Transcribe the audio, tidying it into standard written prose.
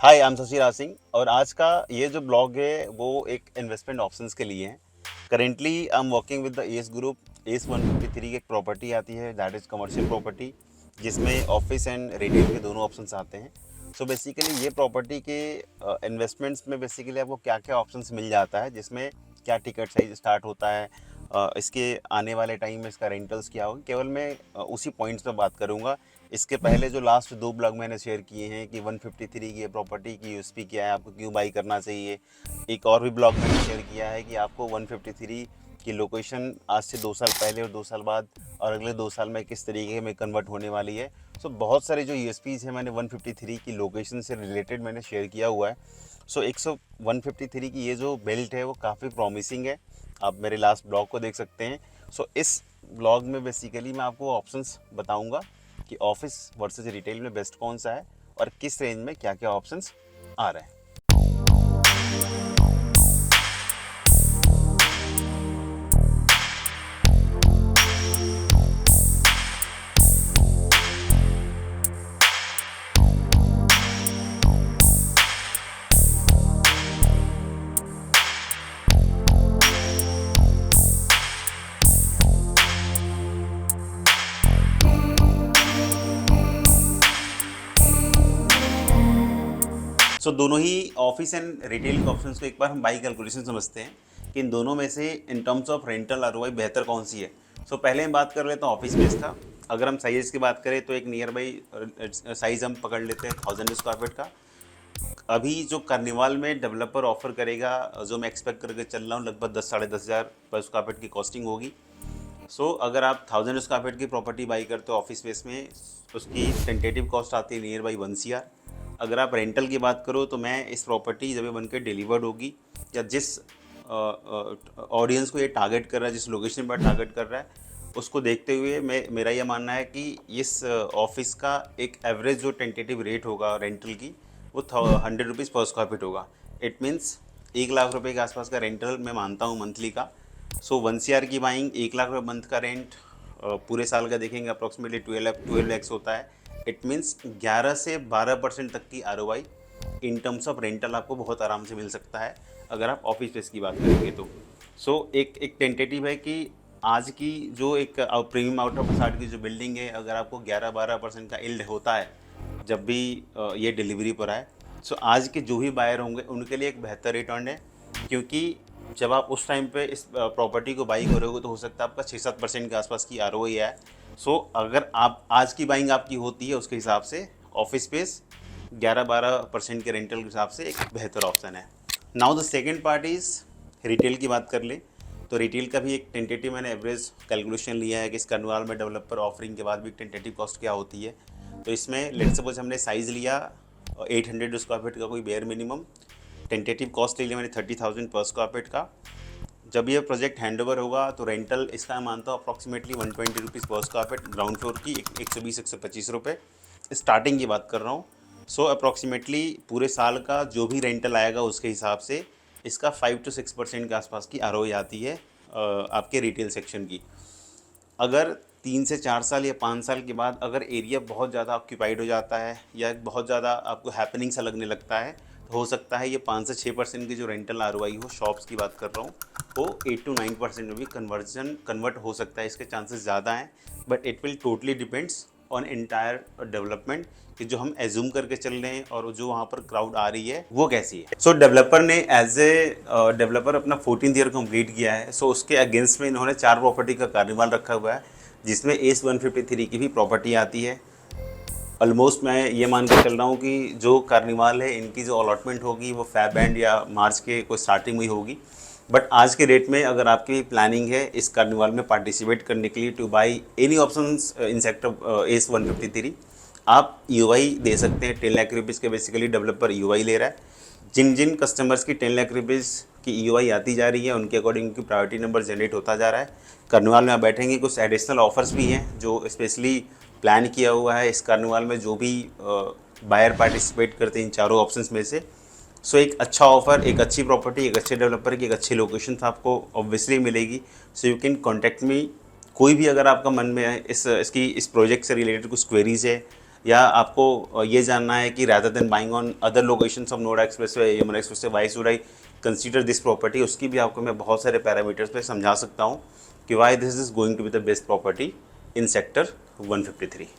Hi, I am Shashi Raj Singh और आज का ये जो ब्लॉग है वो एक इन्वेस्टमेंट ऑप्शंस के लिए है। Currently I am working with the S group. S 153 की एक प्रॉपर्टी आती है दैट इज़ कमर्शियल प्रॉपर्टी, जिसमें ऑफिस एंड रिटेल के दोनों ऑप्शंस आते हैं। सो बेसिकली ये प्रॉपर्टी के इन्वेस्टमेंट्स में बेसिकली आपको क्या क्या ऑप्शंस मिल जाता है, जिसमें क्या टिकट साइज स्टार्ट होता है, इसके आने वाले टाइम में इसका रेंटल्स क्या होगा, केवल मैं उसी पॉइंट्स पे बात करूँगा। इसके पहले जो लास्ट दो ब्लॉग मैंने शेयर किए हैं कि 153 की प्रॉपर्टी की यूएसपी क्या है, आपको क्यों बाई करना चाहिए। एक और भी ब्लॉग मैंने शेयर किया है कि आपको 153 की लोकेशन आज से 2 साल पहले और 2 साल बाद और अगले 2 साल में किस तरीके में कन्वर्ट होने वाली है। सो बहुत सारे जो यूएसपीज़ हैं मैंने 153 की लोकेशन से रिलेटेड मैंने शेयर किया हुआ है। सो 153 की ये जो बेल्ट है वो काफ़ी प्रॉमिसिंग है। आप मेरे लास्ट ब्लॉग को देख सकते हैं। सो इस ब्लॉग में बेसिकली मैं आपको ऑप्शंस बताऊंगा कि ऑफिस वर्सेस रिटेल में बेस्ट कौन सा है और किस रेंज में क्या क्या ऑप्शंस आ रहे हैं। दोनों ही ऑफिस एंड रिटेल के ऑप्शंस को एक बार हम बाई कैलकुलेशन समझते हैं कि इन दोनों में से in terms of rental ROI बेहतर कौन सी है। पहले हम बात कर लेते हैं ऑफिस बेस का। अगर हम साइज़ की बात करें तो एक नियर बाई साइज़ हम पकड़ लेते हैं 1000 स्क्वायर फीट का। अभी जो कार्निवाल में डेवलपर ऑफर करेगा, जो मैं एक्सपेक्ट करके चल रहा हूँ, लगभग 10 साढ़े 10 हज़ार पर स्क्वायर फीट की कॉस्टिंग होगी। अगर आप 1000 स्क्वायर फीट की प्रॉपर्टी बाई करते हो ऑफिस स्पेस में, उसकी टेंटेटिव कॉस्ट आती है नियर बाई 1 CR। अगर आप रेंटल की बात करो तो मैं इस प्रॉपर्टी जब ये बन के डिलीवर्ड होगी या जिस ऑडियंस को ये टारगेट कर रहा है, जिस लोकेशन पर टारगेट कर रहा है, उसको देखते हुए मेरा ये मानना है कि इस ऑफिस का एक एवरेज जो टेंटेटिव रेट होगा रेंटल की वो 100 रुपीज़ पर स्क्वायर फीट होगा। इट मीन्स 1 लाख रुपए के आसपास का रेंटल मैं मानता हूँ मंथली का। 1 CR की बाइंग 1 लाख रुपये मंथ का रेंट, पूरे साल का देखेंगे अप्रॉक्सीमेटली 12 लैक्स होता है। इट मीन्स 11 से 12% तक की ROI in terms of rental आपको बहुत आराम से मिल सकता है अगर आप ऑफिस स्पेस की बात करेंगे तो। एक एक टेंटेटिव है कि आज की जो एक प्रीमियम आउट ऑफ फसाड की जो बिल्डिंग है, अगर आपको 11-12% का इल्ड होता है जब भी ये डिलीवरी पर आए, आज के जो भी बायर होंगे उनके लिए एक बेहतर रिटर्न है। क्योंकि जब आप उस टाइम पे इस प्रॉपर्टी को बाई करोगे तो हो सकता है आपका 6-7% के आसपास की आरओआई है। अगर आप आज की बाइंग आपकी होती है उसके हिसाब से ऑफिस स्पेस 11-12% के रेंटल के हिसाब से एक बेहतर ऑप्शन है। Now the second part is retail की बात कर ले तो रिटेल का भी एक टेंटेटिव मैंने एवरेज कैलकुलेशन लिया है कि इस कर्नवाल में डेवलपर ऑफरिंग के बाद भी टेंटेटिव कॉस्ट क्या होती है। तो इसमें लेट्स सपोज हमने साइज़ लिया 800 स्क्वायर फीट का कोई बेयर मिनिमम, टेंटेटिव कॉस्ट ले लिया मैंने 30,000 पर स्क्वायर फीट का। जब ये प्रोजेक्ट हैंडओवर होगा तो रेंटल इसका मैं मानता हूँ अप्रॉक्सीमेटली 120 रुपीज़ पर स्क्वायर फीट, ग्राउंड फ्लोर की 120-125 रुपये स्टार्टिंग की बात कर रहा हूँ। अप्रॉक्सीमेटली पूरे साल का जो भी रेंटल आएगा उसके हिसाब से इसका 5 से 6% के आसपास की आरओआई आती है आपके रिटेल सेक्शन की। अगर 3 से 4 साल या 5 साल के बाद अगर एरिया बहुत ज़्यादा ऑक्यूपाइड हो जाता है या बहुत ज़्यादा आपको हैपनिंग सा लगने लगता है तो हो सकता है ये 5 से 6% की जो रेंटल आरओआई हो, शॉप्स की बात कर रहा हूँ, वो 8 to 9% में भी कन्वर्ट हो सकता है। इसके चांसेस ज़्यादा हैं, but it will totally depends on entire development कि जो हम एज्यूम करके चल रहे हैं और जो वहाँ पर क्राउड आ रही है वो कैसी है। डेवलपर ने एज ए डेवलपर अपना 14th ईयर कंप्लीट किया है। उसके अगेंस्ट में इन्होंने 4 प्रॉपर्टी का कार्निवाल रखा हुआ है, जिसमें एस 153 की भी प्रॉपर्टी आती है। ऑलमोस्ट मैं ये मान के चल रहा हूँ कि जो कार्निवाल है इनकी जो अलॉटमेंट होगी वो फेब एंड या मार्च के कोई स्टार्टिंग में ही होगी। बट आज के डेट में अगर आपकी प्लानिंग है इस कार्निवाल में पार्टिसिपेट करने के लिए two by any options in sector S 153, आप यूआई दे सकते हैं। 10 लाख रुपीज़ के बेसिकली डेवलपर यूआई ले रहा है। जिन जिन कस्टमर्स की 10 लाख रुपीज़ की ईओआई आती जा रही है उनके अकॉर्डिंग उनकी प्रायोरिटी नंबर जनरेट होता जा रहा है। कार्निवाल में आप बैठेंगे, कुछ एडिशनल ऑफर्स भी हैं जो स्पेशली प्लान किया हुआ है इस कार्निवाल में, जो भी बायर पार्टिसिपेट करते हैं इन चारों ऑप्शंस में से। एक अच्छा ऑफर, एक अच्छी प्रॉपर्टी, एक अच्छे डेवलपर की एक अच्छी लोकेशन तो आपको ऑब्वियसली मिलेगी। You can contact me. कोई भी अगर आपका मन में है इस प्रोजेक्ट से रिलेटेड कुछ क्वेरीज है या आपको ये जानना है कि rather than buying on other locations of Noida expressway, Yamuna expressway, why should I consider this property, उसकी भी आपको मैं बहुत सारे पैरामीटर्स पे समझा सकता हूँ कि why this is going to be the best property in sector 153।